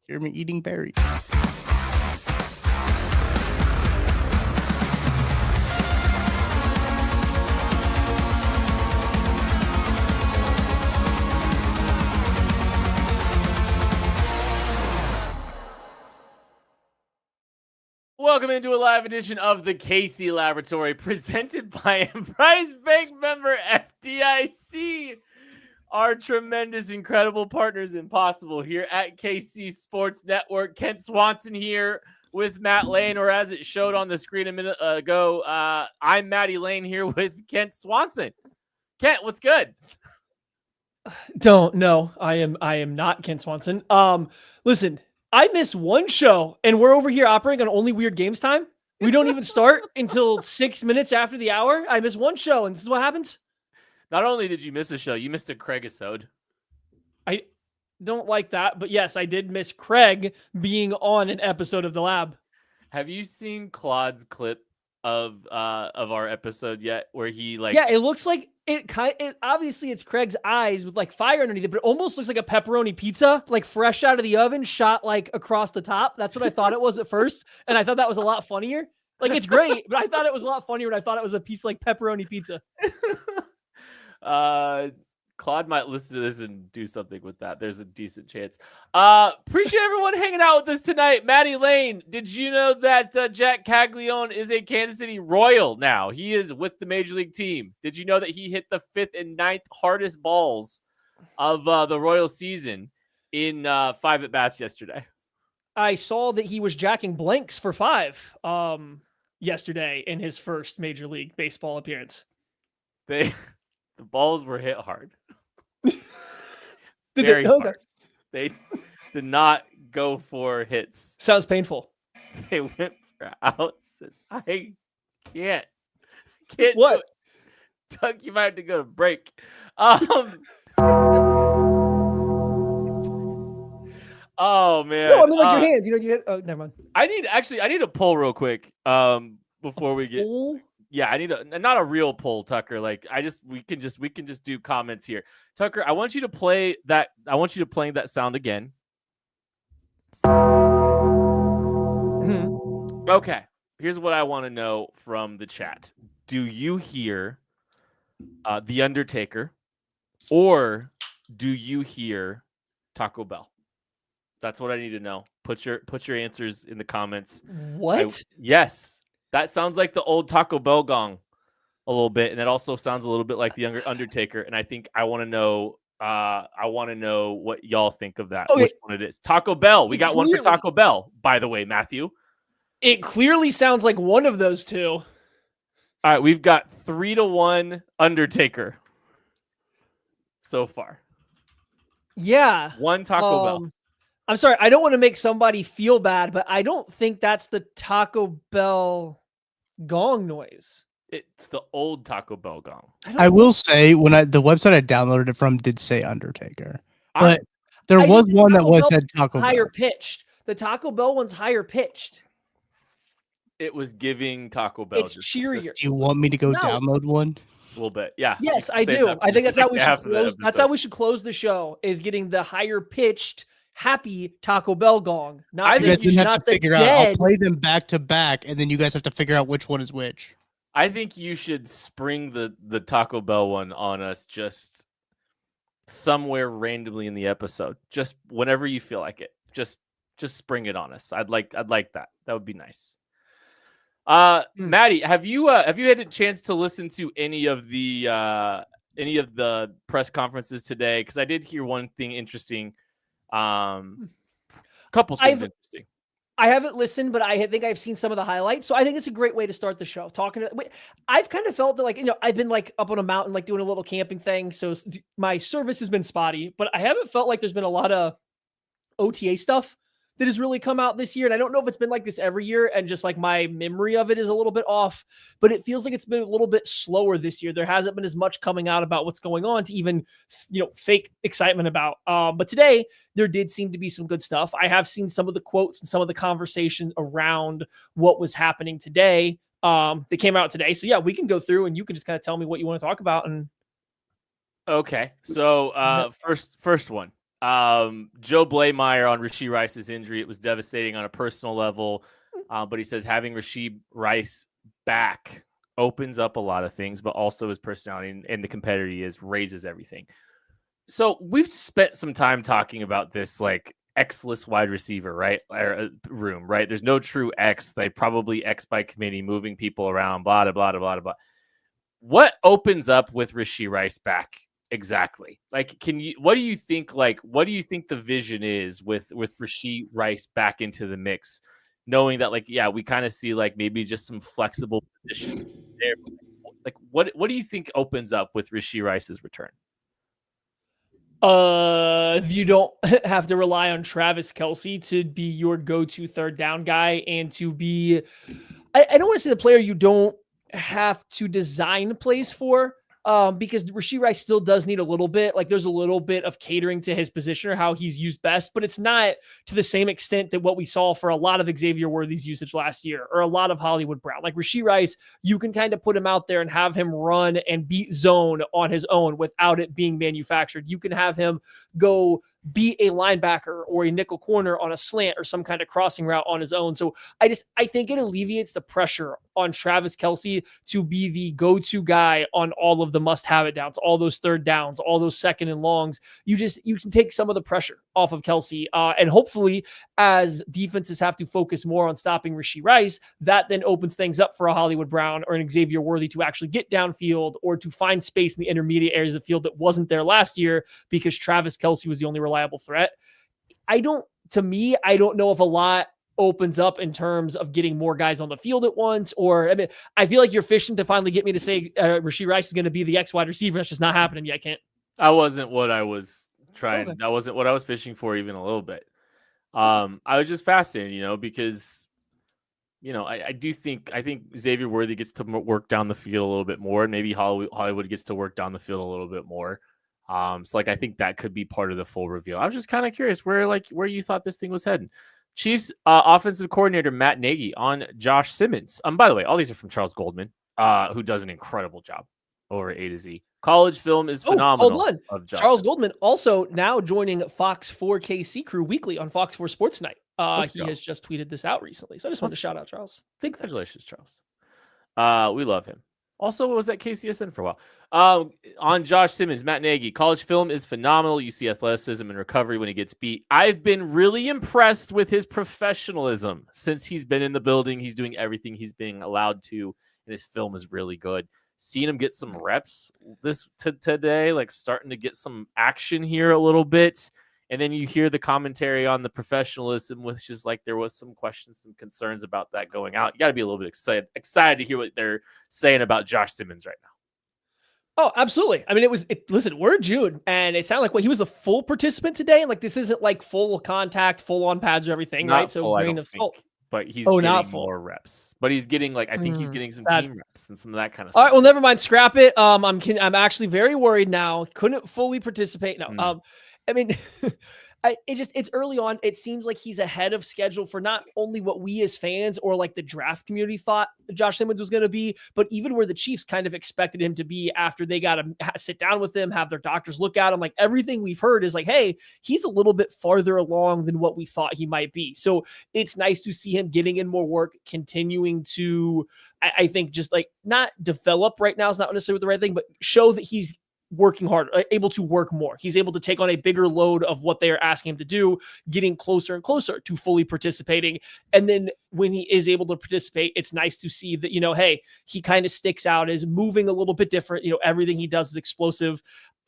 Hear me eating berries. Welcome into a live edition of the Casey Laboratory, presented by Emprise Bank member FDIC. Our tremendous, incredible partners in Possible here at KC Sports Network. Kent Swanson here with Matt Lane, or as it showed on the screen a minute ago, I'm Matty Lane here with Kent Swanson. Kent, what's good? I am not Kent Swanson. Listen, I missed one show and we're over here operating on only Weird Games time. We don't even start until 6 minutes after the hour. I missed one show and this is what happens. Not only did you miss a show, you missed a Craig-isode. I don't like that, but yes, I did miss Craig being on an episode of The Lab. Have you seen Claude's clip of our episode yet, where he it looks like it obviously it's Craig's eyes with like fire underneath it, but it almost looks like a pepperoni pizza, like fresh out of the oven, shot like across the top. That's what I thought it was at first, and I thought that was a lot funnier. Like, it's great, but I thought it was a lot funnier when I thought it was a piece like pepperoni pizza. Claude might listen to this and do something with that. There's a decent chance. Appreciate everyone hanging out with us tonight. Matty Lane, did you know that Jac Caglianone is a Kansas City Royal now? He is with the Major League team. Did you know that he hit the 5th and 9th hardest balls of the Royal season in 5 at-bats yesterday? I saw that he was jacking blanks for 5 yesterday in his first Major League Baseball appearance. The balls were hit hard. Did Very they? hard. Okay. They did not go for hits. Sounds painful. They went for outs. I can't What? do it. Doug, you might have to go to break. Oh man. No, I mean like your hands. You know, you hit, oh, never mind. I need a poll real quick. Before we get. Yeah, I need not a real poll, Tucker. Like we can just do comments here. Tucker, I want you to play that. I want you to play that sound again. Mm-hmm. Okay. Here's what I want to know from the chat. Do you hear The Undertaker, or do you hear Taco Bell? That's what I need to know. Put your answers in the comments. What? Yes. That sounds like the old Taco Bell gong a little bit, and it also sounds a little bit like the younger Undertaker. And I think I want to know. I want to know what y'all think of that. Okay. Which one it is? Taco Bell. We got one for Taco Bell, by the way, Matthew. It clearly sounds like one of those two. All right, we've got 3-1 Undertaker so far. Yeah. One Taco Bell. I'm sorry, I don't want to make somebody feel bad, but I don't think that's the Taco Bell gong noise. It's the old Taco Bell gong. I will say, when the website I downloaded it from did say Undertaker, but there was one that said Taco Bell. Higher pitched. The Taco Bell one's higher pitched. It was giving Taco Bell. It's cheerier. Do you want me to go download one? A little bit, yeah. Yes, I do. I think that's how we should close. That's how we should close the show. Is getting the higher pitched, happy Taco Bell gong. I think you have to figure out. I'll play them back to back, and then you guys have to figure out which one is which. I think you should spring the Taco Bell one on us just somewhere randomly in the episode. Just whenever you feel like it. Just spring it on us. I'd like that. That would be nice. Maddie, have you had a chance to listen to any of the press conferences today? Because I did hear one thing interesting. Couple things interesting. I haven't listened, but I think I've seen some of the highlights. So I think it's a great way to start the show. I've kind of felt that, I've been up on a mountain, doing a little camping thing. So my service has been spotty, but I haven't felt like there's been a lot of OTA stuff that has really come out this year. And I don't know if it's been like this every year, and just my memory of it is a little bit off, but it feels like it's been a little bit slower this year. There hasn't been as much coming out about what's going on to even, fake excitement about. But today there did seem to be some good stuff. I have seen some of the quotes and some of the conversation around what was happening today. They came out today. So yeah, we can go through and you can just kind of tell me what you want to talk about. And okay. So first one. Joe Blameyer on Rashee Rice's injury. It was devastating on a personal level. But he says having Rashee Rice back opens up a lot of things, but also his personality and the competitor he is raises everything. So we've spent some time talking about this like X-less wide receiver, right? Room, right? There's no true X. They probably X by committee, moving people around, blah, blah, blah, blah, blah. What opens up with Rashee Rice back exactly? Like, what do you think the vision is with Rashee Rice back into the mix? Knowing that, like, yeah, we kind of see like maybe just some flexible positions there. Like, what do you think opens up with Rashee Rice's return? You don't have to rely on Travis Kelce to be your go-to third down guy and to be, I don't want to say the player you don't have to design plays for, because Rashee Rice still does need a little bit, like there's a little bit of catering to his position or how he's used best, but it's not to the same extent that what we saw for a lot of Xavier Worthy's usage last year or a lot of Hollywood Brown. Like Rashee Rice, you can kind of put him out there and have him run and beat zone on his own without it being manufactured. You can have him go be a linebacker or a nickel corner on a slant or some kind of crossing route on his own. So I think it alleviates the pressure on Travis Kelce to be the go-to guy on all of the must-have it downs, all those third downs, all those second and longs. You can take some of the pressure off of Kelce. And hopefully as defenses have to focus more on stopping Rashee Rice, that then opens things up for a Hollywood Brown or an Xavier Worthy to actually get downfield or to find space in the intermediate areas of the field that wasn't there last year because Travis Kelce was the only reliable threat. I don't know if a lot opens up in terms of getting more guys on the field at once, or, I mean, I feel like you're fishing to finally get me to say Rashee Rice is going to be the X wide receiver. That's just not happening yet. I can't. That wasn't what I was trying. Okay. That wasn't what I was fishing for even a little bit. I was just fascinated, because, I think Xavier Worthy gets to work down the field a little bit more, and maybe Hollywood gets to work down the field a little bit more. So like I think that could be part of the full reveal. I was just kind of curious where you thought this thing was heading. Chiefs offensive coordinator Matt Nagy on Josh Simmons. By the way, all these are from Charles Goldman, who does an incredible job over A to Z. College film is phenomenal. Hold on. Charles Goldman also now joining Fox 4 KC crew weekly on Fox 4 Sports Night. He has just tweeted this out recently. So I just want to shout out Charles. Big congratulations, Charles. We love him. Also, was at KCSN for a while. On Josh Simmons, Matt Nagy, college film is phenomenal. You see athleticism and recovery when he gets beat. I've been really impressed with his professionalism since he's been in the building. He's doing everything he's being allowed to, and his film is really good. Seeing him get some reps today, like starting to get some action here a little bit. And then you hear the commentary on the professionalism, which is like there was some questions, some concerns about that going out. You got to be a little bit excited to hear what they're saying about Josh Simmons right now. Oh, absolutely. I mean, listen, we're June, and it sounded like he was a full participant today. And like, this isn't like full contact, full on pads or everything, Not right? full, So grain of salt. But he's getting more reps. But he's getting I think he's getting some team reps and some of that kind of stuff. All right, well, never mind. Scrap it. I'm actually very worried now. Couldn't fully participate. No. I mean, it's early on. It seems like he's ahead of schedule for not only what we as fans or like the draft community thought Josh Simmons was going to be, but even where the Chiefs kind of expected him to be after they got to sit down with him, have their doctors look at him. Like everything we've heard is like, hey, he's a little bit farther along than what we thought he might be. So it's nice to see him getting in more work, continuing to, I think, just like not develop right now is not necessarily the right thing, but show that he's working hard, able to work more. He's able to take on a bigger load of what they are asking him to do, getting closer and closer to fully participating. And then when he is able to participate, it's nice to see that, hey, he kind of sticks out as moving a little bit different. Everything he does is explosive.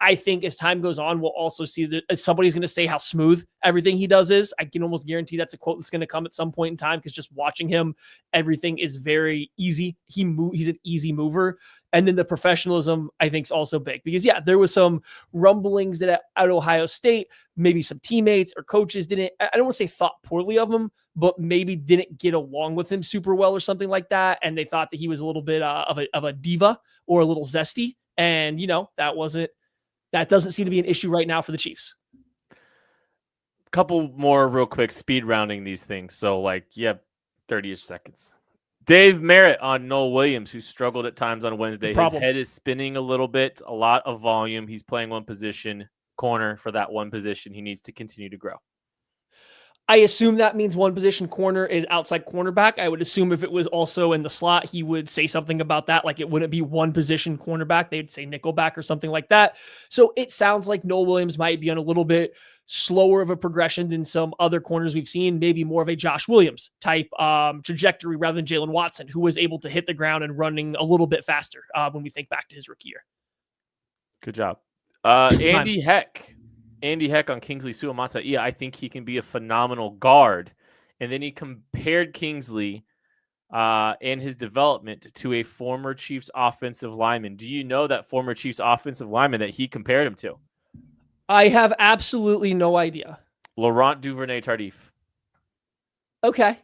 I think as time goes on, we'll also see that somebody's going to say how smooth everything he does is. I can almost guarantee that's a quote that's going to come at some point in time, because just watching him, everything is very easy. He's an easy mover. And then the professionalism, I think, is also big, because there was some rumblings that at Ohio State, maybe some teammates or coaches didn't, I don't want to say thought poorly of him, but maybe didn't get along with him super well or something like that. And they thought that he was a little bit of a diva or a little zesty. And, that doesn't seem to be an issue right now for the Chiefs. Couple more real quick speed rounding these things. So 30-ish seconds. Dave Merritt on Noel Williams, who struggled at times on Wednesday. His head is spinning a little bit, a lot of volume. He's playing one position. corner for that one position he needs to continue to grow. I assume that means one position corner is outside cornerback. I would assume if it was also in the slot, he would say something about that. Like it wouldn't be one position cornerback. They'd say nickelback or something like that. So it sounds like Noah Williams might be on a little bit slower of a progression than some other corners we've seen, maybe more of a Josh Williams type trajectory rather than Jalen Watson, who was able to hit the ground and running a little bit faster when we think back to his rookie year. Good job. Andy Heck on Kingsley Suamata. Yeah, I think he can be a phenomenal guard. And then he compared Kingsley and his development to a former Chiefs offensive lineman. Do you know that former Chiefs offensive lineman that he compared him to? I have absolutely no idea. Laurent Duvernay-Tardif. Okay.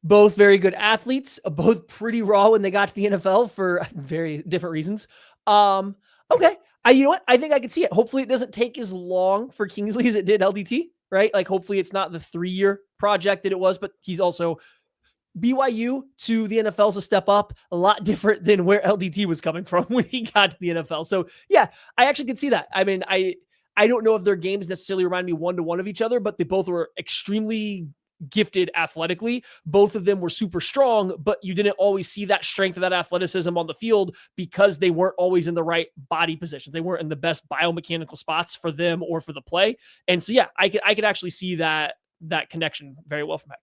Both very good athletes, both pretty raw when they got to the NFL for very different reasons. Okay. You know what? I think I could see it. Hopefully it doesn't take as long for Kingsley as it did LDT, right? Like hopefully it's not the 3-year project that it was, but he's also BYU to the NFL is a step up, a lot different than where LDT was coming from when he got to the NFL. So yeah, I actually could see that. I mean, I don't know if their games necessarily remind me one-to-one of each other, but they both were extremely gifted athletically. Both of them were super strong, but you didn't always see that strength of that athleticism on the field because they weren't always in the right body positions. They weren't in the best biomechanical spots for them or for the play. And so, yeah, I could actually see that connection very well from Heck.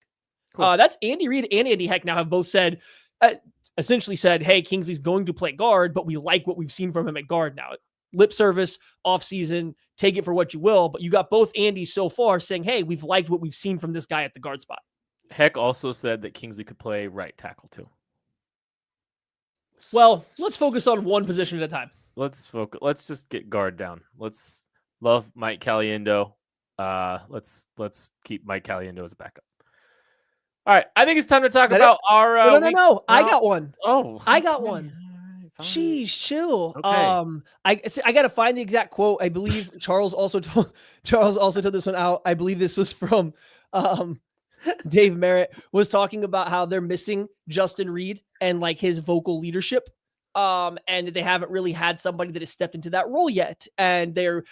Cool. That's Andy Reid and Andy Heck now have both said, essentially said, hey, Kingsley's going to play guard, but we like what we've seen from him at guard now. Lip service, offseason, take it for what you will. But you got both Andys so far saying, hey, we've liked what we've seen from this guy at the guard spot. Heck also said that Kingsley could play right tackle too. Well, let's focus on one position at a time. Let's focus. Let's just get guard down. Let's love Mike Caliendo. Let's keep Mike Caliendo as a backup. All right. I think it's time to talk about our No. I got one. Oh, I got one. Sheesh, chill. Okay. I got to find the exact quote. I believe Charles also told this one out. I believe this was from Dave Merritt was talking about how they're missing Justin Reid and like his vocal leadership. And they haven't really had somebody that has stepped into that role yet. And they're,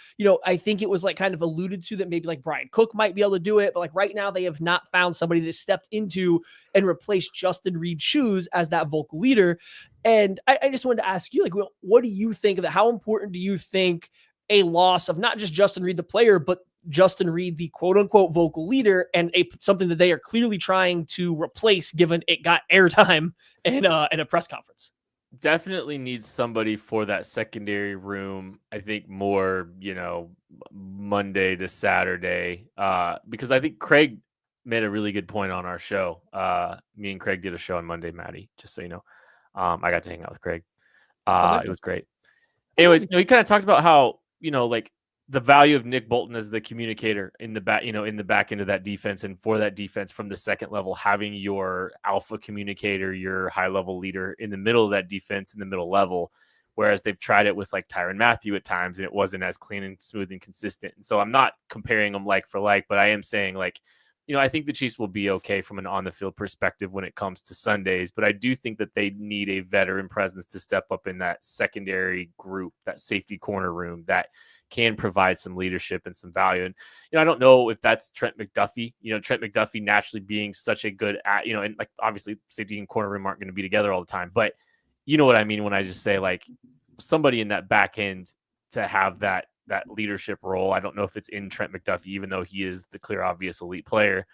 I think it was like kind of alluded to that maybe like Brian Cook might be able to do it. But like right now they have not found somebody that stepped into and replaced Justin Reid's shoes as that vocal leader. And I just wanted to ask you, like, what do you think of that? How important do you think a loss of not just Justin Reid, the player, but Justin Reid, the quote unquote vocal leader, and something that they are clearly trying to replace given it got airtime in a press conference? Definitely needs somebody for that secondary room. I think more, Monday to Saturday, because I think Craig made a really good point on our show. Me and Craig did a show on Monday, Maddie, just so you know. I got to hang out with Craig. It was great. Anyways, he kind of talked about how, like the value of Nick Bolton as the communicator in the back, in the back end of that defense, and for that defense from the second level, having your alpha communicator, your high level leader in the middle of that defense, in the middle level, whereas they've tried it with like Tyrann Mathieu at times and it wasn't as clean and smooth and consistent. And so I'm not comparing them like for like, but I am saying like, I think the Chiefs will be okay from an on the field perspective when it comes to Sundays, but I do think that they need a veteran presence to step up in that secondary group, that safety corner room that can provide some leadership and some value. And, I don't know if that's Trent McDuffie, Trent McDuffie naturally being such a good and like obviously safety and corner room aren't going to be together all the time, but you know what I mean when I just say like somebody in that back end to have that leadership role. I don't know if it's in Trent McDuffie, even though he is the clear, obvious elite player.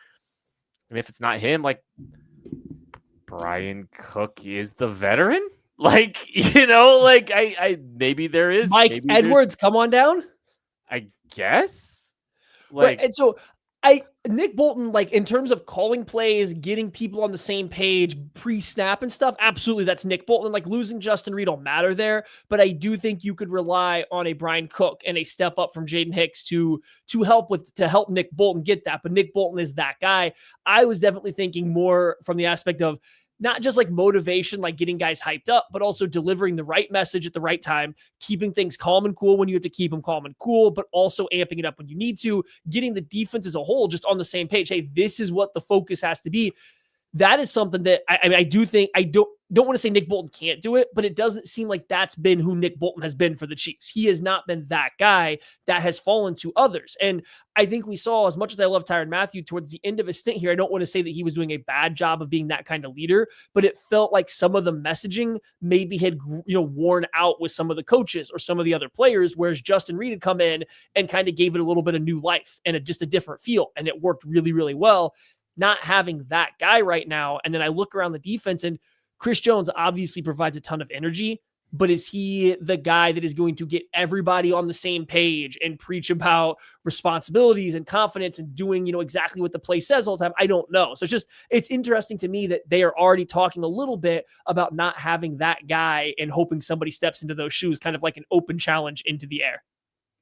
And if it's not him, like Brian Cook is the veteran. Like, I maybe there is Mike Edwards, come on down. I guess. Like, right, and so Nick Bolton, like in terms of calling plays, getting people on the same page, pre-snap and stuff, absolutely, that's Nick Bolton. Like losing Justin Reid will matter there, but I do think you could rely on a Brian Cook and a step up from Jaden Hicks to help Nick Bolton get that. But Nick Bolton is that guy. I was definitely thinking more from the aspect of not just like motivation, like getting guys hyped up, but also delivering the right message at the right time, keeping things calm and cool when you have to keep them calm and cool, but also amping it up when you need to, getting the defense as a whole just on the same page. Hey, this is what the focus has to be. that is something that I mean, I do think I don't want to say Nick Bolton can't do it, but it doesn't seem like that's been who Nick Bolton has been for the Chiefs. He has not been that guy that has fallen to others. And I think we saw, as much as I love Tyrann Mathieu towards the end of his stint here, I don't want to say that he was doing a bad job of being that kind of leader, but it felt like some of the messaging maybe had, worn out with some of the coaches or some of the other players, whereas Justin Reid had come in and kind of gave it a little bit of new life and just a different feel. And it worked really, really well. Not having that guy right now. And then I look around the defense, and Chris Jones obviously provides a ton of energy, but is he the guy that is going to get everybody on the same page and preach about responsibilities and confidence and doing, exactly what the play says all the time? I don't know. So it's interesting to me that they are already talking a little bit about not having that guy and hoping somebody steps into those shoes, kind of like an open challenge into the air.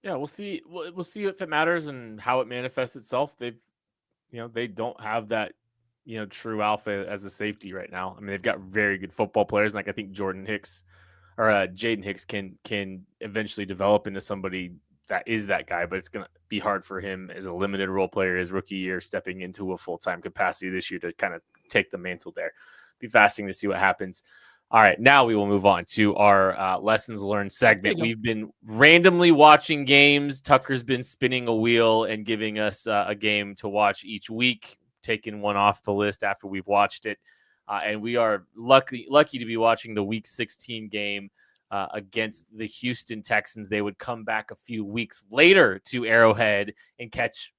Yeah, we'll see. We'll see if it matters and how it manifests itself. They don't have that, true alpha as a safety right now. I mean, they've got very good football players. Like I think Jaden Hicks can eventually develop into somebody that is that guy, but it's going to be hard for him as a limited role player his rookie year, stepping into a full-time capacity this year to kind of take the mantle there. Be fascinating to see what happens. All right, now we will move on to our lessons learned segment. We've been randomly watching games. Tucker's been spinning a wheel and giving us a game to watch each week, taking one off the list after we've watched it. And we are lucky to be watching the Week 16 game against the Houston Texans. They would come back a few weeks later to Arrowhead and catch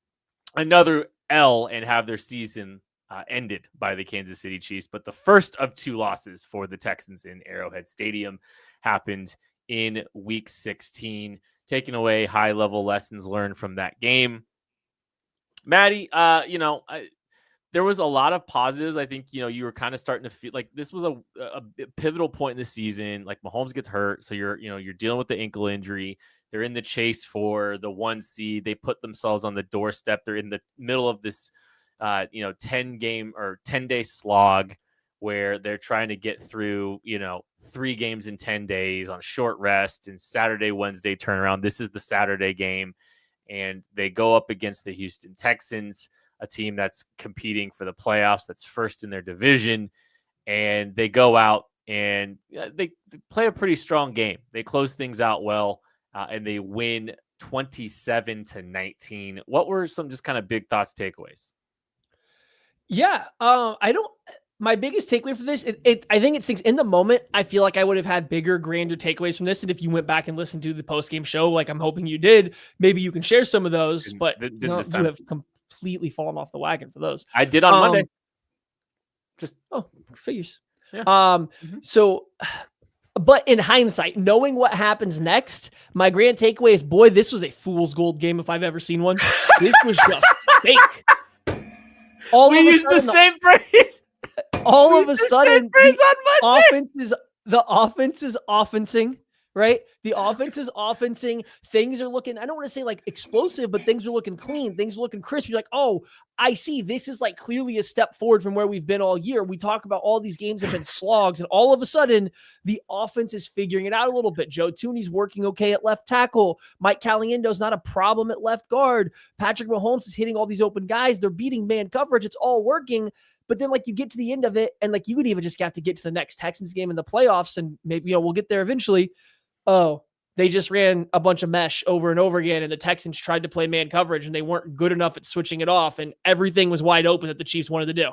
another L and have their season ended by the Kansas City Chiefs. But the first of two losses for the Texans in Arrowhead Stadium happened in Week 16, taking away high-level lessons learned from that game. Maddie, there was a lot of positives. I think, you were kind of starting to feel like this was a pivotal point in the season. Like Mahomes gets hurt, so you're dealing with the ankle injury. They're in the chase for the 1 seed. They put themselves on the doorstep. They're in the middle of this 10-game or 10-day slog where they're trying to get through, 3 games in 10 days on short rest and Saturday, Wednesday turnaround. This is the Saturday game, and they go up against the Houston Texans, a team that's competing for the playoffs, that's first in their division, and they go out and they play a pretty strong game. They close things out well, and they win 27-19. What were some just kind of big thoughts, takeaways? Yeah, my biggest takeaway for this, I think it sinks in the moment. I feel like I would have had bigger, grander takeaways from this. And if you went back and listened to the post-game show, like I'm hoping you did, maybe you can share some of those, but you have completely fallen off the wagon for those. I did on Monday. Figures. Yeah. So, but in hindsight, knowing what happens next, my grand takeaway is, boy, this was a fool's gold game if I've ever seen one. This was just fake. We used the same phrase. All of a sudden, the offense is offensing, right? The offense is offensing. Things are looking, I don't want to say like explosive, but things are looking clean. Things are looking crisp. You're like, oh, I see. This is like clearly a step forward from where we've been all year. We talk about all these games have been slogs, and all of a sudden, the offense is figuring it out a little bit. Joe Tooney's working okay at left tackle. Mike Caliendo's not a problem at left guard. Patrick Mahomes is hitting all these open guys. They're beating man coverage. It's all working. But then, like, you get to the end of it, and like you would even just have to get to the next Texans game in the playoffs, and maybe we'll get there eventually. Oh, they just ran a bunch of mesh over and over again, and the Texans tried to play man coverage, and they weren't good enough at switching it off, and everything was wide open that the Chiefs wanted to do.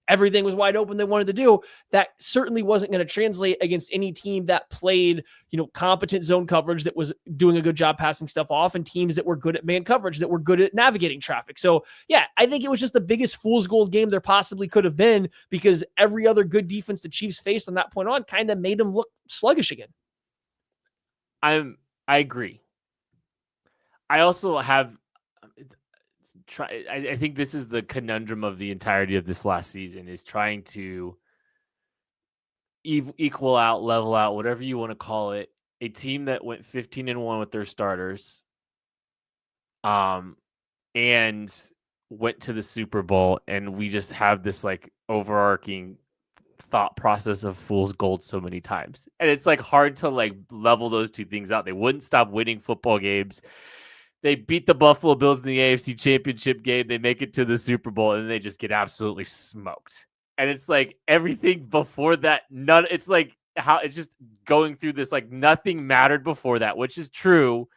Everything was wide open they wanted to do. That certainly wasn't going to translate against any team that played, competent zone coverage, that was doing a good job passing stuff off, and teams that were good at man coverage, that were good at navigating traffic. So, yeah, I think it was just the biggest fool's gold game there possibly could have been, because every other good defense the Chiefs faced from that point on kind of made them look sluggish again. I agree. I also have I think this is the conundrum of the entirety of this last season, is trying to equal out, level out, whatever you want to call it, a team that went 15-1 with their starters, and went to the Super Bowl, and we just have this like overarching thought process of fool's gold so many times, and it's like hard to like level those two things out. They wouldn't stop winning football games. They beat the Buffalo Bills in the AFC Championship game. They make it to the Super Bowl, and they just get absolutely smoked. And it's like everything before that, it's like how it's just going through this, like nothing mattered before that, which is true.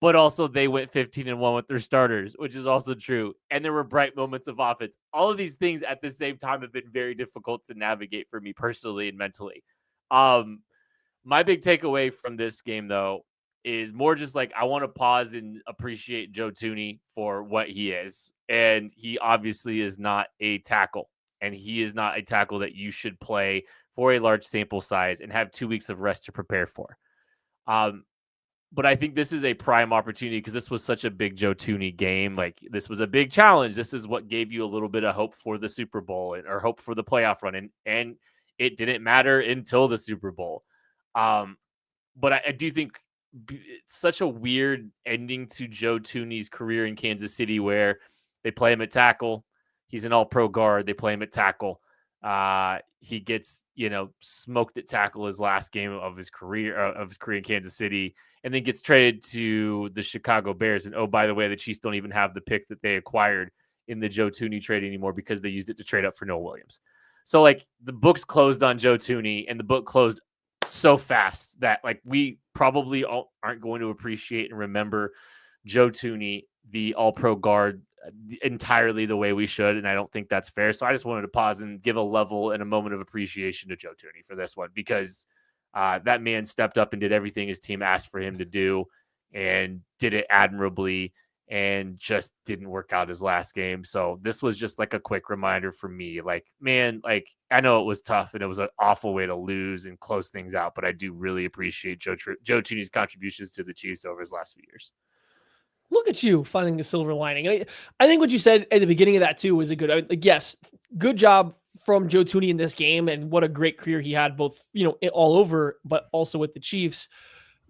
But also they went 15-1 with their starters, which is also true. And there were bright moments of offense. All of these things at the same time have been very difficult to navigate for me personally and mentally. My big takeaway from this game, though, is more just like I want to pause and appreciate Joe Thuney for what he is. And he obviously is not a tackle. And he is not a tackle that you should play for a large sample size and have 2 weeks of rest to prepare for. But I think this is a prime opportunity because this was such a big Joe Thuney game. Like, this was a big challenge. This is what gave you a little bit of hope for the Super Bowl or hope for the playoff run. And it didn't matter until the Super Bowl. But I do think it's such a weird ending to Joe Thuney's career in Kansas City where they play him at tackle. He's an all-pro guard. They play him at tackle. He gets, smoked at tackle his last game of his career in Kansas City, and then gets traded to the Chicago Bears. And, oh, by the way, the Chiefs don't even have the pick that they acquired in the Joe Thuney trade anymore because they used it to trade up for Noah Williams. So, like, the book's closed on Joe Thuney, and the book closed so fast that, like, we probably aren't going to appreciate and remember Joe Thuney, the all-pro guard, entirely the way we should, and I don't think that's fair. So I just wanted to pause and give a level and a moment of appreciation to Joe Thuney for this one, because that man stepped up and did everything his team asked for him to do and did it admirably, and just didn't work out his last game. So this was just like a quick reminder for me, like, man, like, I know it was tough and it was an awful way to lose and close things out, but I do really appreciate Joe Thuney's contributions to the Chiefs over his last few years. Look at you finding the silver lining. And I think what you said at the beginning of that too was yes, good job from Joe Thuney in this game, and what a great career he had, both, all over, but also with the Chiefs.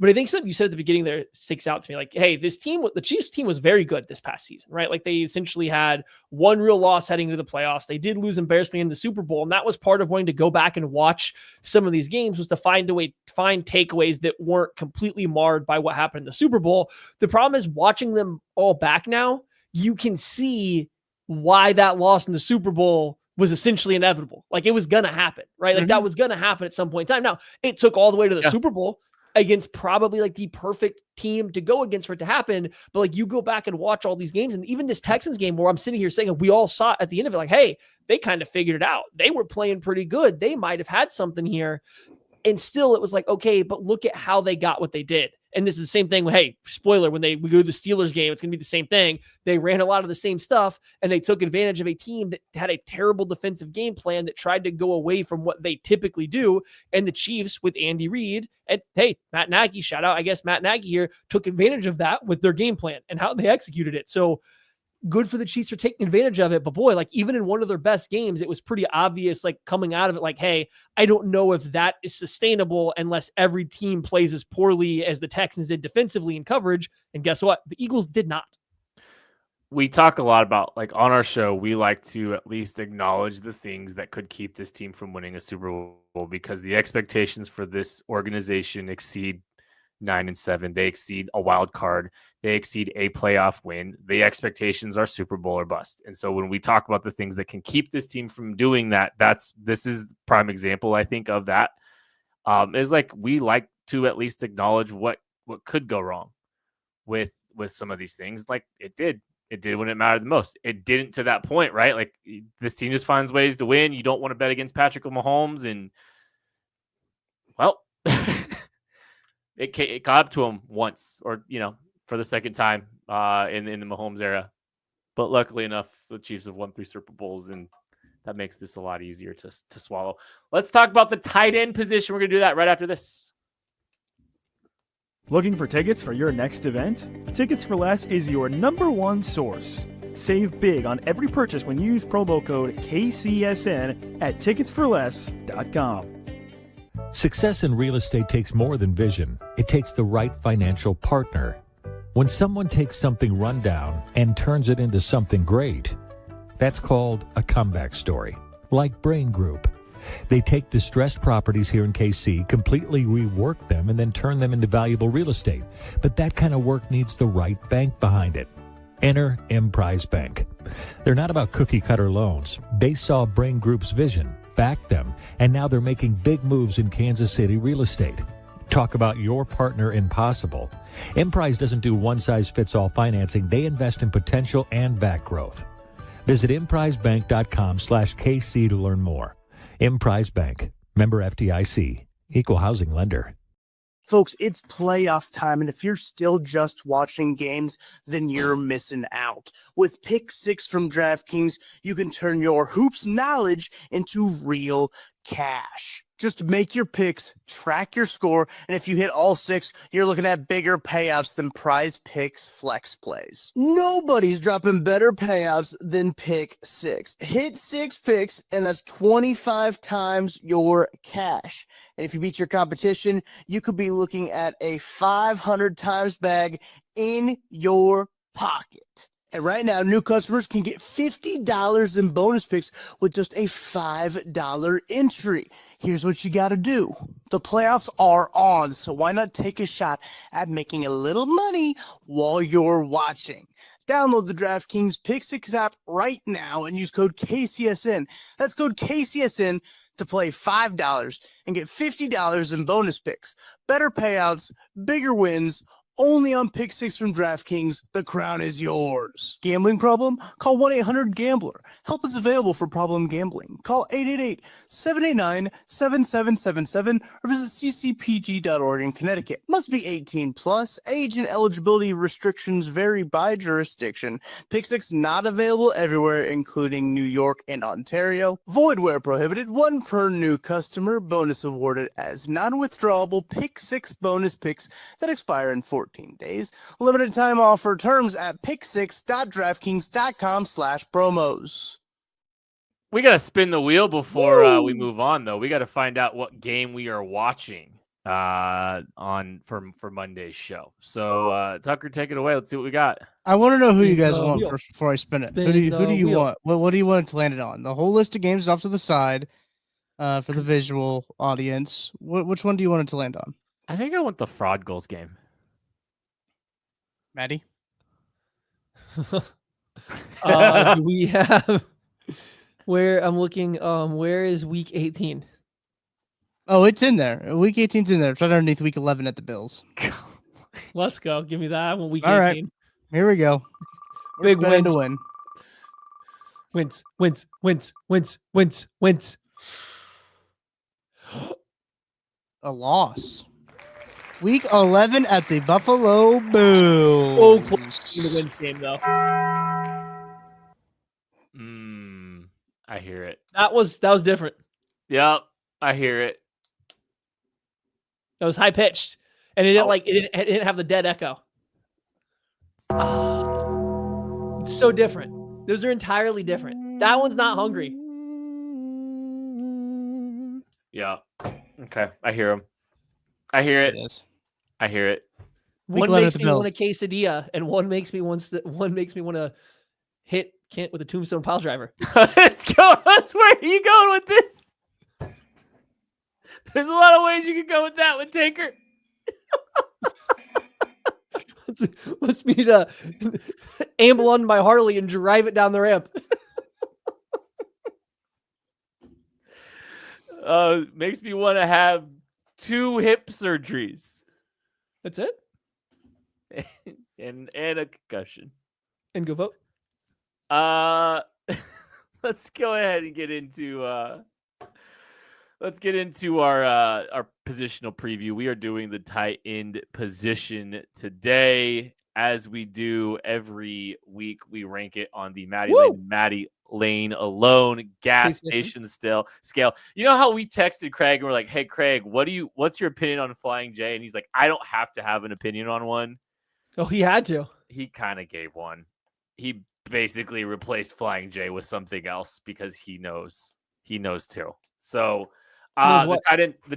But I think something you said at the beginning there sticks out to me. Like, hey, the Chiefs team was very good this past season, right? Like, they essentially had one real loss heading into the playoffs. They did lose embarrassingly in the Super Bowl. And that was part of wanting to go back and watch some of these games, was to find takeaways that weren't completely marred by what happened in the Super Bowl. The problem is, watching them all back now, you can see why that loss in the Super Bowl was essentially inevitable. Like, it was going to happen, right? Like, that was going to happen at some point in time. Now, it took all the way to the Super Bowl against probably like the perfect team to go against for it to happen. But like, you go back and watch all these games, and even this Texans game where I'm sitting here saying, we all saw at the end of it, like, hey, they kind of figured it out. They were playing pretty good. They might've had something here. And still it was like, okay, but look at how they got what they did. And this is the same thing. Hey, spoiler, when we go to the Steelers game, it's going to be the same thing. They ran a lot of the same stuff, and they took advantage of a team that had a terrible defensive game plan that tried to go away from what they typically do. And the Chiefs with Andy Reid and, hey, Matt Nagy, shout out, I guess Matt Nagy here, took advantage of that with their game plan and how they executed it. So good for the Chiefs for taking advantage of it. But boy, like, even in one of their best games, it was pretty obvious, like, coming out of it, like, hey, I don't know if that is sustainable unless every team plays as poorly as the Texans did defensively in coverage. And guess what? The Eagles did not. We talk a lot about, like, on our show, we like to at least acknowledge the things that could keep this team from winning a Super Bowl, because the expectations for this organization exceed 9-7. They exceed a wild card. They exceed a playoff win. The expectations are Super Bowl or bust. And so when we talk about the things that can keep this team from doing that, this is prime example, I think, of that. Is like, we like to at least acknowledge what could go wrong with some of these things. Like, it did when it mattered the most. It didn't to that point, right? Like, this team just finds ways to win. You don't want to bet against Patrick Mahomes, and, well, it caught up to him once, or, for the second time in the Mahomes era. But luckily enough, the Chiefs have won 3 Super Bowls, and that makes this a lot easier to swallow. Let's talk about the tight end position. We're going to do that right after this. Looking for tickets for your next event? Tickets for Less is your #1 source. Save big on every purchase when you use promo code KCSN at ticketsforless.com. Success in real estate takes more than vision. It takes the right financial partner. When someone takes something rundown and turns it into something great, that's called a comeback story, like Brain Group. They take distressed properties here in KC, completely rework them, and then turn them into valuable real estate. But that kind of work needs the right bank behind it. Enter Emprise Bank. They're not about cookie-cutter loans. They saw Brain Group's vision, backed them, and now they're making big moves in Kansas City real estate. Talk about your partner in possible. Emprise doesn't do one-size-fits-all financing. They invest in potential and back growth. Visit emprisebank.com/KC to learn more. Emprise Bank, member FDIC, equal housing lender. Folks, it's playoff time, and if you're still just watching games, then you're missing out. With Pick 6 from DraftKings, you can turn your hoops knowledge into real cash. Just make your picks, track your score, and if you hit all 6, you're looking at bigger payouts than Prize Picks flex plays. Nobody's dropping better payouts than Pick 6. Hit 6 picks, and that's 25 times your cash. And if you beat your competition, you could be looking at a 500 times bag in your pocket. And right now, new customers can get $50 in bonus picks with just a $5 entry. Here's what you got to do. The playoffs are on, so why not take a shot at making a little money while you're watching? Download the DraftKings Pick 6 app right now and use code KCSN. That's code KCSN to play $5 and get $50 in bonus picks. Better payouts, bigger wins, only on Pick 6 from DraftKings. The crown is yours. Gambling problem? Call 1-800-GAMBLER. Help is available for problem gambling. Call 888-789-7777 or visit ccpg.org in Connecticut. Must be 18 plus. Age and eligibility restrictions vary by jurisdiction. Pick 6 not available everywhere, including New York and Ontario. Void where prohibited. 1 per new customer. Bonus awarded as non-withdrawable Pick 6 bonus picks that expire in 14 days. Limited time offer. Terms at pick6.draftkings.com/promos. We got to spin the wheel before we move on, though. We got to find out what game we are watching for Monday's show. So, Tucker, take it away. Let's see what we got. I want to know who you guys want first before I spin it. Who do you wheel. want? What do you want it to land it on? The whole list of games off to the side for the visual audience. Which one do you want it to land on? I think I want the fraud goals game. Maddie? Do we have where I'm looking? Where is week 18? Oh, it's in there. Week 18's in there. It's right underneath week 11 at the Bills. Let's go. Give me that. I want week All 18. right. Here we go. Big Spinning wins. to win. Wins. A loss. Week 11 at the Buffalo Bills. Oh, close to the wins game though. I hear it. That was different. Yep, I hear it. That was high pitched, and it didn't have the dead echo. It's so different. Those are entirely different. That one's not hungry. Yeah. Okay, I hear him. I hear it. It is. I hear it. One 11 makes at the me want a Bills. quesadilla, and one makes me want to hit Kent with a tombstone pile driver. Let's go. Where are you going with this? There's a lot of ways you could go with that one, Taker. Wants me to amble on my Harley and drive it down the ramp. Makes me want to have 2 hip surgeries. That's it. and a concussion. And go vote. Let's go ahead and get into our positional preview. We are doing the tight end position today, as we do every week. We rank it on the Maddie Lane alone gas station scale. You know how we texted Craig and we're like, "Hey Craig, what's your opinion on Flying J?" And he's like, "I don't have to have an opinion on one." Oh, he had to. He kind of gave one. He basically replaced Flying J with something else because he knows too. So the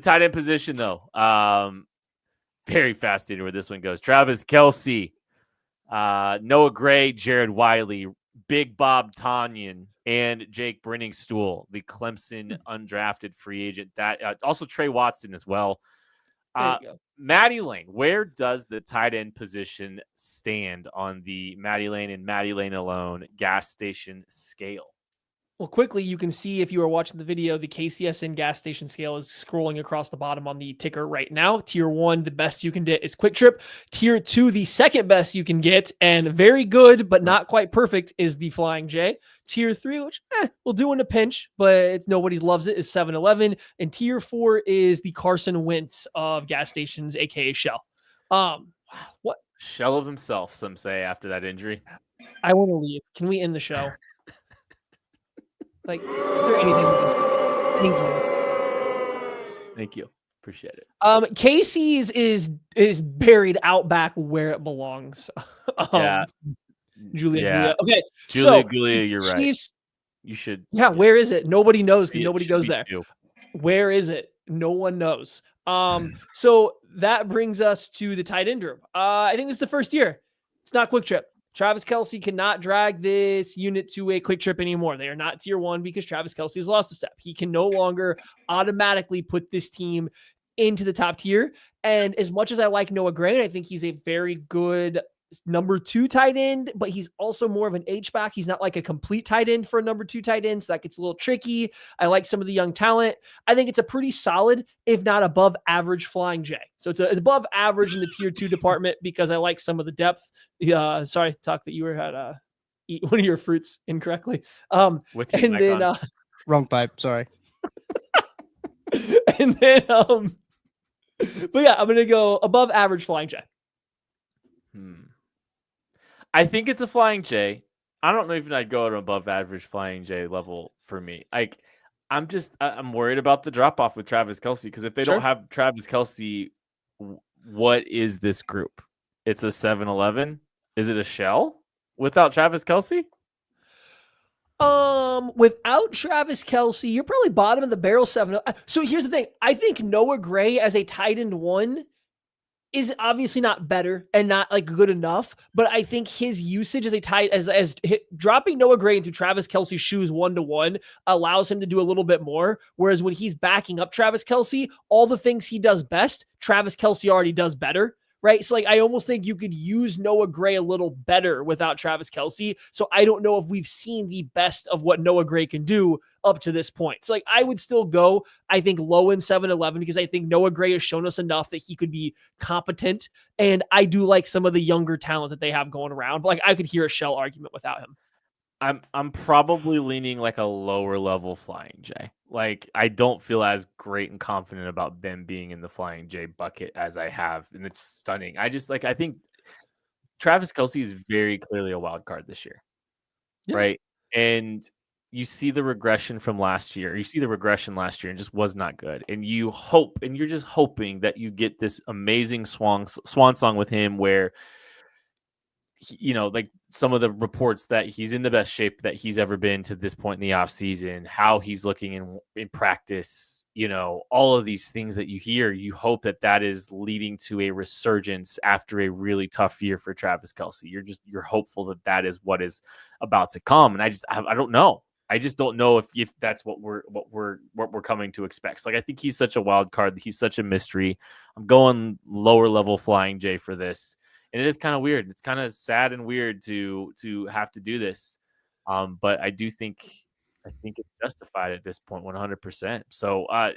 tight end position though, very fascinating where this one goes. Travis Kelce, Noah Gray, Jared Wiley, Big Bob Tonyan, and Jake Brenningstool, the Clemson undrafted free agent. That also Trey Watson as well. There you go. Maddie Lane, where does the tight end position stand on the Maddie Lane and Maddie Lane alone gas station scale? Well, quickly, you can see if you are watching the video, the KCSN gas station scale is scrolling across the bottom on the ticker right now. Tier 1, the best you can get is Quick Trip. Tier 2, the second best you can get, and very good, but not quite perfect, is the Flying J. Tier 3, which will do in a pinch, but nobody loves it, is 7-Eleven. And Tier 4 is the Carson Wentz of gas stations, aka Shell. What? Shell of himself, some say, after that injury. I want to leave. Can we end the show? Like, is there anything we can? Thank you. Thank you. Appreciate it. Casey's is buried out back where it belongs. Yeah. Julia. Yeah. Okay. Julia, you're right. Chiefs, You should. yeah, where is it? Nobody knows because it nobody should goes be there. two. Where is it? No one knows. So that brings us to the tight end room. I think this is the first year. It's not Quick Trip. Travis Kelce cannot drag this unit to a Quick Trip anymore. They are not tier 1 because Travis Kelce has lost a step. He can no longer automatically put this team into the top tier. And as much as I like Noah Gray, and I think he's a very good number 2 tight end, but he's also more of an H-back. He's not like a complete tight end for a number 2 tight end, so that gets a little tricky. I like some of the young talent. I think it's a pretty solid, if not above average, Flying J. So it's above average in the tier 2 department because I like some of the depth. Sorry, Talk, that you had eat one of your fruits incorrectly. With you, and then Wrong pipe. Sorry. and then but yeah, I'm gonna go above average Flying J. I think it's a Flying J. I don't know if I'd go at an above average Flying J level for me. I'm worried about the drop off with Travis Kelce because if they Sure. don't have Travis Kelce, what is this group? It's a 7-Eleven. Is it a Shell without Travis Kelce? Without Travis Kelce, you're probably bottom of the barrel 7. So here's the thing. I think Noah Gray as a tight end 1 is obviously not better and not like good enough, but I think his usage as a tight as dropping Noah Gray into Travis Kelce's shoes 1-to-1 allows him to do a little bit more. Whereas when he's backing up Travis Kelce, all the things he does best, Travis Kelce already does better. Right. So like, I almost think you could use Noah Gray a little better without Travis Kelce. So I don't know if we've seen the best of what Noah Gray can do up to this point. So like, I would still go, I think, low in 7-Eleven because I think Noah Gray has shown us enough that he could be competent. And I do like some of the younger talent that they have going around. But like, I could hear a Shell argument without him. I'm probably leaning like a lower level Flying J. Like I don't feel as great and confident about them being in the Flying J bucket as I have, and it's stunning. I think Travis Kelce is very clearly a wild card this year, right? And you see the regression from last year. You see the regression last year and just was not good. And you hope, and you're just hoping that you get this amazing swan song with him where like some of the reports that he's in the best shape that he's ever been to this point in the offseason, how he's looking in practice, all of these things that you hear, you hope that is leading to a resurgence after a really tough year for Travis Kelce. You're hopeful that is what is about to come. And I don't know. I just don't know if that's what we're coming to expect. So like, I think he's such a wild card. He's such a mystery. I'm going lower level Flying J for this. And it is kind of weird. It's kind of sad and weird to have to do this. But I think it's justified at this point 100%. So I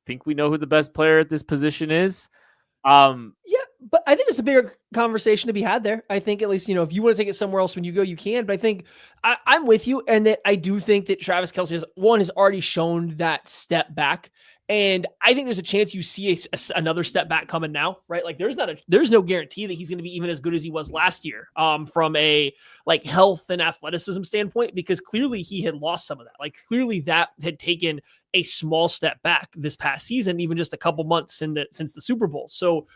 think we know who the best player at this position is. Yeah, but I think there's a bigger conversation to be had there. I think at least, if you want to take it somewhere else when you go, you can. But I think I'm with you. And that I do think that Travis Kelce has already shown that step back. And I think there's a chance you see another step back coming now, right? Like there's no guarantee that he's going to be even as good as he was last year from a like health and athleticism standpoint, because clearly he had lost some of that. Like clearly that had taken a small step back this past season, even just a couple months since the Super Bowl. So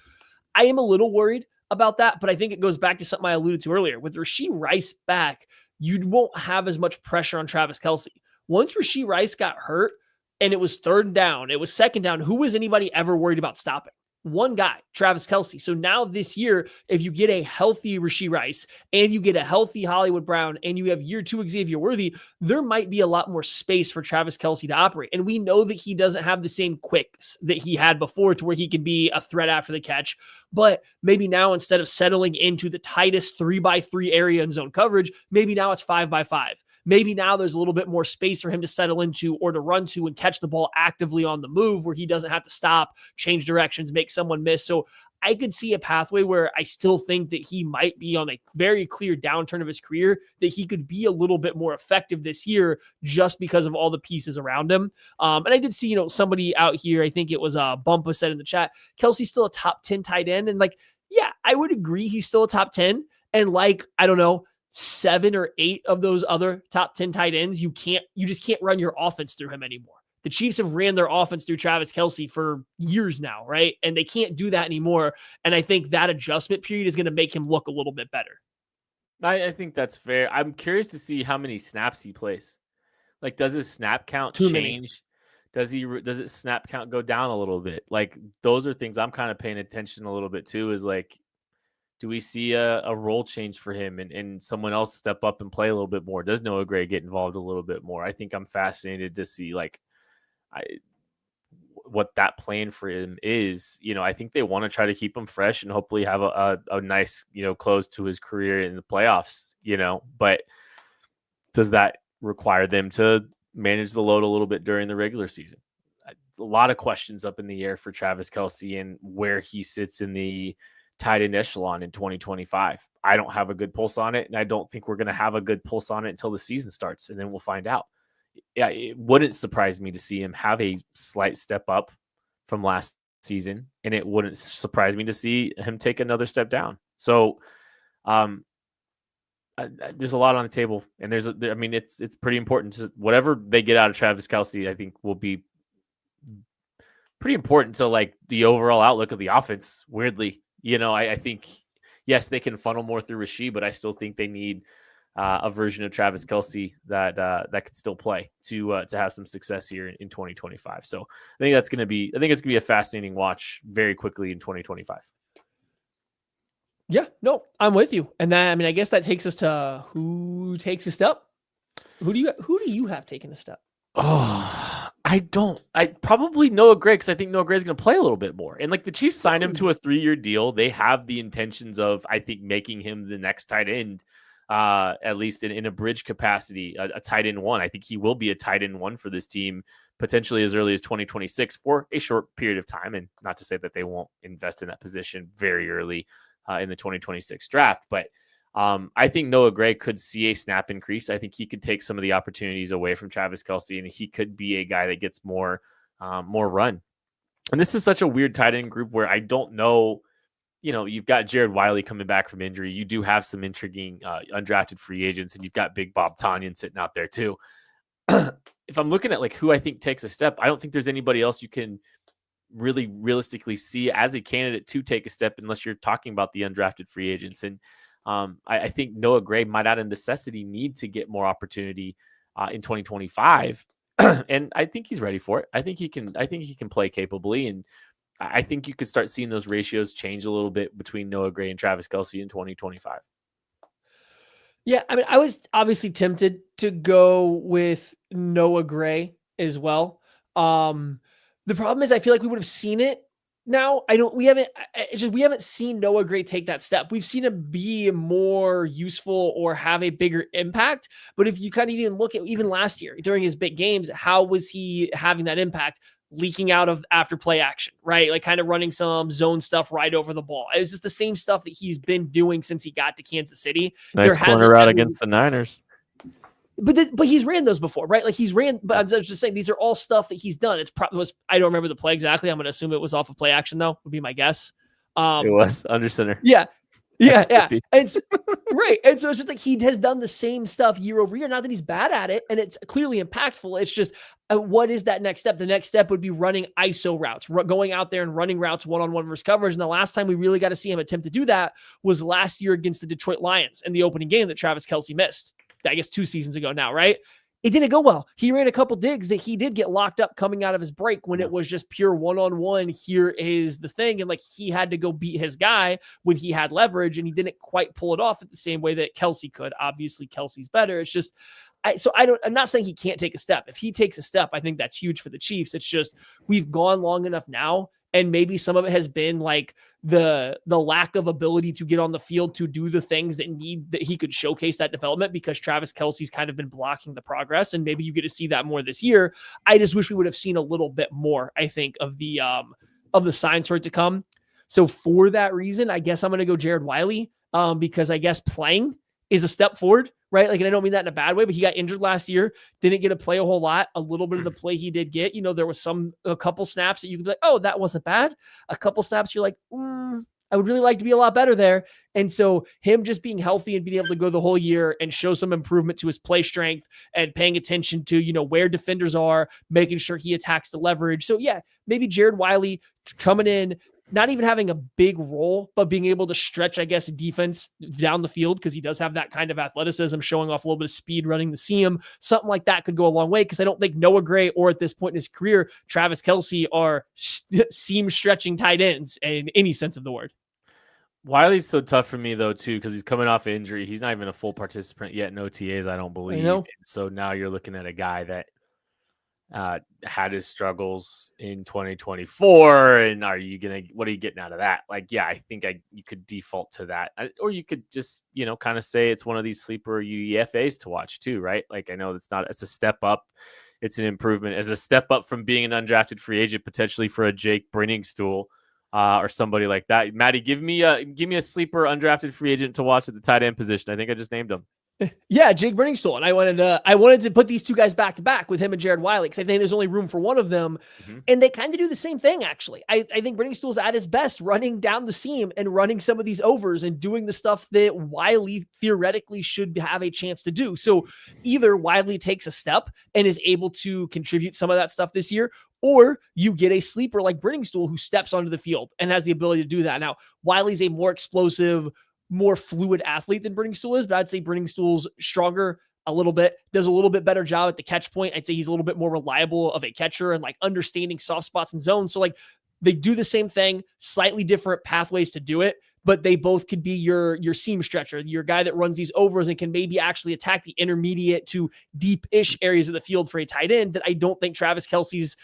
I am a little worried about that, but I think it goes back to something I alluded to earlier. With Rashee Rice back, you won't have as much pressure on Travis Kelce. Once Rashee Rice got hurt, and it was third down, it was second down, who was anybody ever worried about stopping? one guy, Travis Kelce. So now this year, if you get a healthy Rashee Rice and you get a healthy Hollywood Brown and you have year 2 Xavier Worthy, there might be a lot more space for Travis Kelce to operate. And we know that he doesn't have the same quicks that he had before to where he can be a threat after the catch. But maybe now, instead of settling into the tightest 3x3 area in zone coverage, maybe now it's 5x5. Maybe now there's a little bit more space for him to settle into or to run to and catch the ball actively on the move where he doesn't have to stop, change directions, make someone miss. So I could see a pathway where I still think that he might be on a very clear downturn of his career, that he could be a little bit more effective this year just because of all the pieces around him. And I did see, somebody out here, I think it was Bumpa said in the chat, Kelce's still a top 10 tight end. And yeah, I would agree he's still a top 10. And I don't know, 7 or 8 of those other top 10 tight ends, you just can't run your offense through him anymore. The Chiefs have ran their offense through Travis Kelce for years now, right? And they can't do that anymore. And I think that adjustment period is going to make him look a little bit better. I think that's fair. I'm curious to see how many snaps he plays. Does his snap count Too change? Many. Does it snap count go down a little bit? Those are things I'm kind of paying attention a little bit too, is do we see a role change for him and someone else step up and play a little bit more? Does Noah Gray get involved a little bit more? I think I'm fascinated to see what that plan for him is. I think they want to try to keep him fresh and hopefully have a nice, close to his career in the playoffs, but does that require them to manage the load a little bit during the regular season? A lot of questions up in the air for Travis Kelce and where he sits in the tight end echelon in 2025. I don't have a good pulse on it, and I don't think we're going to have a good pulse on it until the season starts, and then we'll find out. Yeah, it wouldn't surprise me to see him have a slight step up from last season, and it wouldn't surprise me to see him take another step down. So there's a lot on the table, and it's pretty important. Whatever they get out of Travis Kelce, I think will be pretty important to the overall outlook of the offense, weirdly. I think, yes, they can funnel more through Rashee, but I still think they need a version of Travis Kelce that can still play to have some success here in 2025. So I think it's going to be a fascinating watch very quickly in 2025. Yeah, no, I'm with you. And then, I guess that takes us to who takes a step. Who do you have taking a step? Oh, I probably Noah Gray, because I think Noah Gray is going to play a little bit more. And the Chiefs signed him to a 3-year deal. They have the intentions of, I think, making him the next tight end, at least in a bridge capacity, a tight end 1. I think he will be a tight end 1 for this team, potentially as early as 2026 for a short period of time. And not to say that they won't invest in that position very early in the 2026 draft, but I think Noah Gray could see a snap increase. I think he could take some of the opportunities away from Travis Kelce, and he could be a guy that gets more run. And this is such a weird tight end group where I don't know, you've got Jared Wiley coming back from injury. You do have some intriguing undrafted free agents, and you've got Big Bob Tonyan sitting out there too. If I'm looking at who I think takes a step, I don't think there's anybody else you can really realistically see as a candidate to take a step unless you're talking about the undrafted free agents. And I think Noah Gray might out of necessity need to get more opportunity in 2025. And I think he's ready for it. I think he can play capably. And I think you could start seeing those ratios change a little bit between Noah Gray and Travis Kelce in 2025. Yeah, I was obviously tempted to go with Noah Gray as well. The problem is I feel like we would have seen it. Now, we haven't seen Noah Gray take that step. We've seen him be more useful or have a bigger impact. But if you kind of even look at even last year during his big games, how was he having that impact? Leaking out of after play action, right? Kind of running some zone stuff right over the ball. It was just the same stuff that he's been doing since he got to Kansas City. Nice corner route against the Niners. But he's ran those before, right? But I was just saying, these are all stuff that he's done. I don't remember the play exactly. I'm going to assume it was off of play action though, would be my guess. It was under center. Yeah. And so, right. And so it's just he has done the same stuff year over year. Not that he's bad at it, and it's clearly impactful. It's just, what is that next step? The next step would be running ISO routes, going out there and running routes one-on-one versus coverage. And the last time we really got to see him attempt to do that was last year against the Detroit Lions in the opening game that Travis Kelce missed. I guess 2 seasons ago now, right? it didn't go well. He ran a couple digs that he did get locked up coming out of his break when it was just pure one-on-one. Here is the thing. And like, he had to go beat his guy when he had leverage, and he didn't quite pull it off at the same way that Kelsey could. Obviously Kelsey's better. It's just, I'm not saying he can't take a step. If he takes a step, I think that's huge for the Chiefs. It's just, we've gone long enough now. And maybe some of it has been like the lack of ability to get on the field to do the things that he could showcase that development, because Travis Kelce's kind of been blocking the progress. And maybe you get to see that more this year. I just wish we would have seen a little bit more, I think, of the signs for it to come. So for that reason, I guess I'm going to go Jared Wiley, because I guess playing is a step forward, right? Like, and I don't mean that in a bad way, but he got injured last year, didn't get to play a whole lot. A little bit of the play he did get, there was a couple snaps that you could be like, oh, that wasn't bad. A couple snaps, you're like, I would really like to be a lot better there. And so him just being healthy and being able to go the whole year and show some improvement to his play strength and paying attention to, where defenders are, making sure he attacks the leverage. So yeah, maybe Jared Wiley coming in, not even having a big role, but being able to stretch, I guess, defense down the field, because he does have that kind of athleticism, showing off a little bit of speed, running the seam. Something like that could go a long way, because I don't think Noah Gray or at this point in his career, Travis Kelce are seam stretching tight ends in any sense of the word. Wiley's so tough for me, though, too, because he's coming off an injury. He's not even a full participant yet in OTAs, I don't believe. So now you're looking at a guy that had his struggles in 2024, and what are you getting out of that? Like, yeah, I think you could default to that, or you could just kind of say it's one of these sleeper UEFAs to watch too, right? Like, I know it's a step up, it's an improvement, as a step up from being an undrafted free agent potentially for a Jake Briningstool or somebody like that. Maddie, give me a sleeper undrafted free agent to watch at the tight end position. I think I just named him. Yeah, Jake Briningstool. And I wanted to put these two guys back to back with him and Jared Wiley, because I think there's only room for one of them. Mm-hmm. And they kind of do the same thing, actually. I think Briningstool's at his best running down the seam and running some of these overs and doing the stuff that Wiley theoretically should have a chance to do. So either Wiley takes a step and is able to contribute some of that stuff this year, or you get a sleeper like Briningstool who steps onto the field and has the ability to do that. Now, Wiley's a more explosive, more fluid athlete than Briningstool is, but I'd say Briningstool's stronger a little bit, does a little bit better job at the catch point. I'd say he's a little bit more reliable of a catcher and like understanding soft spots and zones. So like, they do the same thing, slightly different pathways to do it, but they both could be your seam stretcher, your guy that runs these overs and can maybe actually attack the intermediate to deep-ish areas of the field for a tight end that I don't think Travis Kelce's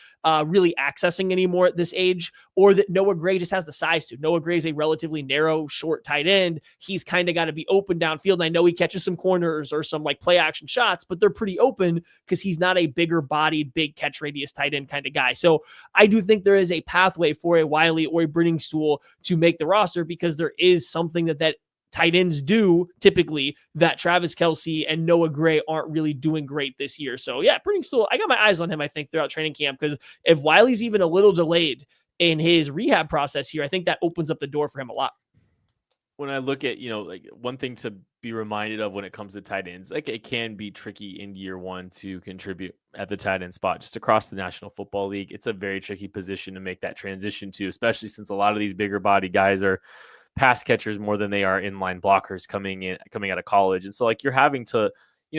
really accessing anymore at this age, or that Noah Gray just has the size to. Noah Gray is a relatively narrow, short tight end. He's kind of got to be open downfield. And I know he catches some corners or some like play action shots, but they're pretty open because he's not a bigger bodied, big catch radius tight end kind of guy. So I do think there is a pathway for a Wiley or a Briningstool to make the roster, because there is something that tight ends do typically that Travis Kelce and Noah Gray aren't really doing great this year. So yeah, Briningstool, I got my eyes on him, I think, throughout training camp, because if Wiley's even a little delayed in his rehab process here, I think that opens up the door for him a lot. When I look at, like one thing to be reminded of when it comes to tight ends, like it can be tricky in year one to contribute at the tight end spot, just across the National Football League. It's a very tricky position to make that transition to, especially since a lot of these bigger body guys are pass catchers more than they are inline blockers coming out of college. And so like you're having to,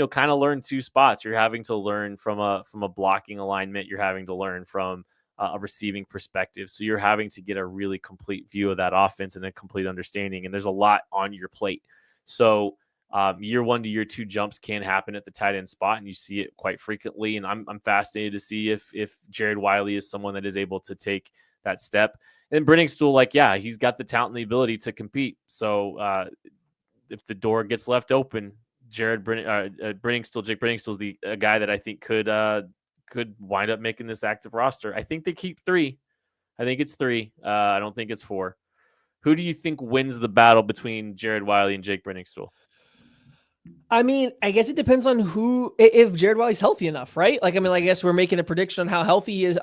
kind of learn two spots. You're having to learn from a blocking alignment. You're having to learn from a receiving perspective. So you're having to get a really complete view of that offense and a complete understanding. And there's a lot on your plate. So year one to year two jumps can happen at the tight end spot, and you see it quite frequently. And I'm fascinated to see if Jared Wiley is someone that is able to take that step. And Briningstool, like, yeah, he's got the talent and the ability to compete. So if the door gets left open, Jake Briningstool is a guy that I think could wind up making this active roster. I think they keep 3. I think it's 3. I don't think it's 4. Who do you think wins the battle between Jared Wiley and Jake Briningstool? I mean, I guess it depends on if Jared Wiley's healthy enough, right? Like, I mean, I guess we're making a prediction on how healthy he is.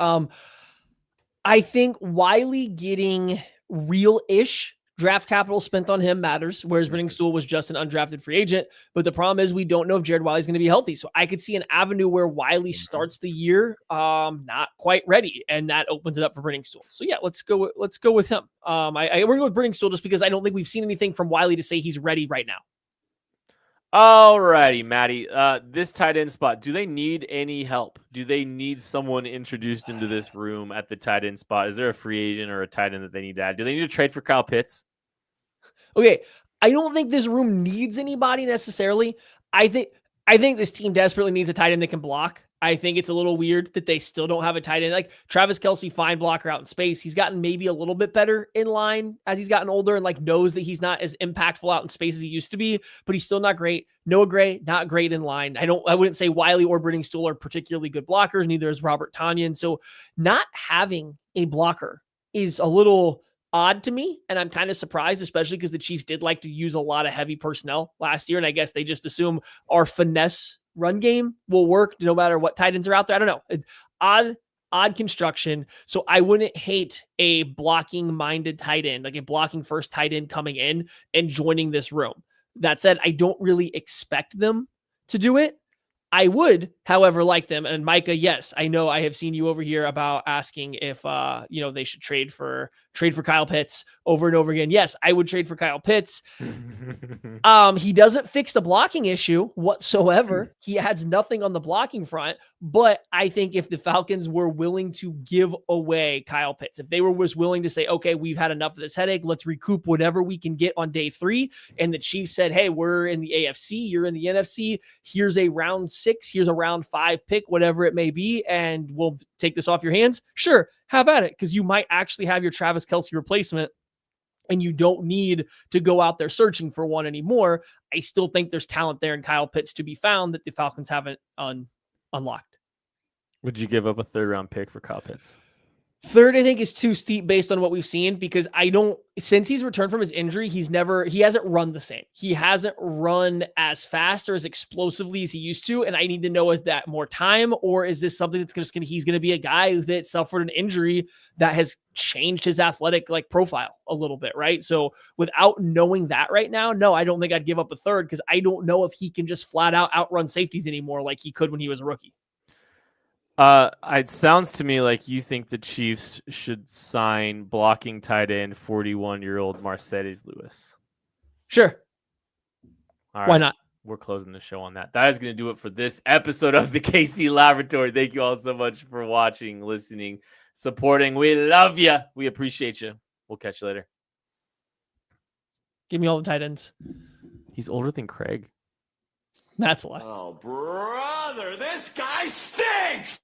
I think Wiley getting real-ish draft capital spent on him matters, whereas Briningstool was just an undrafted free agent. But the problem is we don't know if Jared Wiley's going to be healthy. So I could see an avenue where Wiley starts the year not quite ready, and that opens it up for Briningstool. So yeah, let's go with him. We're going to go with Briningstool just because I don't think we've seen anything from Wiley to say he's ready right now. All righty, Maddie. This tight end spot, do they need any help? Do they need someone introduced into this room at the tight end spot? Is there a free agent or a tight end that they need to add? Do they need to trade for Kyle Pitts? Okay, I don't think this room needs anybody necessarily. I think this team desperately needs a tight end that can block. I think it's a little weird that they still don't have a tight end. Like Travis Kelce, fine blocker out in space. He's gotten maybe a little bit better in line as he's gotten older and like knows that he's not as impactful out in space as he used to be, but he's still not great. Noah Gray, not great in line. I wouldn't say Wiley or Stool are particularly good blockers. Neither is Robert Tonyan. So not having a blocker is a little odd to me. And I'm kind of surprised, especially because the Chiefs did like to use a lot of heavy personnel last year. And I guess they just assume our finesse run game will work no matter what tight ends are out there. I don't know. It's odd construction. So I wouldn't hate a blocking minded tight end, like a blocking first tight end coming in and joining this room. That said, I don't really expect them to do it. I would, however, like them. And Micah, yes, I know I have seen you over here about asking if they should trade for Kyle Pitts over and over again. Yes, I would trade for Kyle Pitts. He doesn't fix the blocking issue whatsoever. He adds nothing on the blocking front. But I think if the Falcons were willing to give away Kyle Pitts, if they was willing to say, okay, we've had enough of this headache, let's recoup whatever we can get on day 3. And the Chiefs said, hey, we're in the AFC, you're in the NFC. Here's a round 6, here's a round 5 pick, whatever it may be, and we'll take this off your hands. Sure, have at it, because you might actually have your Travis Kelce replacement and you don't need to go out there searching for one anymore. I still think there's talent there in Kyle Pitts to be found that the Falcons haven't unlocked. Would you give up a 3rd round pick for Kyle Pitts? 3rd, I think, is too steep based on what we've seen, because since he's returned from his injury, he hasn't run the same. He hasn't run as fast or as explosively as he used to. And I need to know, is that more time, or is this something that's he's going to be a guy that suffered an injury that has changed his athletic profile a little bit, right? So without knowing that right now, no, I don't think I'd give up a 3rd, because I don't know if he can just flat out outrun safeties anymore like he could when he was a rookie. It sounds to me like you think the Chiefs should sign blocking tight end 41-year-old Mercedes Lewis. Sure. All right. Why not? We're closing the show on that. That is going to do it for this episode of the KC Laboratory. Thank you all so much for watching, listening, supporting. We love you. We appreciate you. We'll catch you later. Give me all the tight ends. He's older than Craig. That's a lie. Oh, brother, this guy stinks!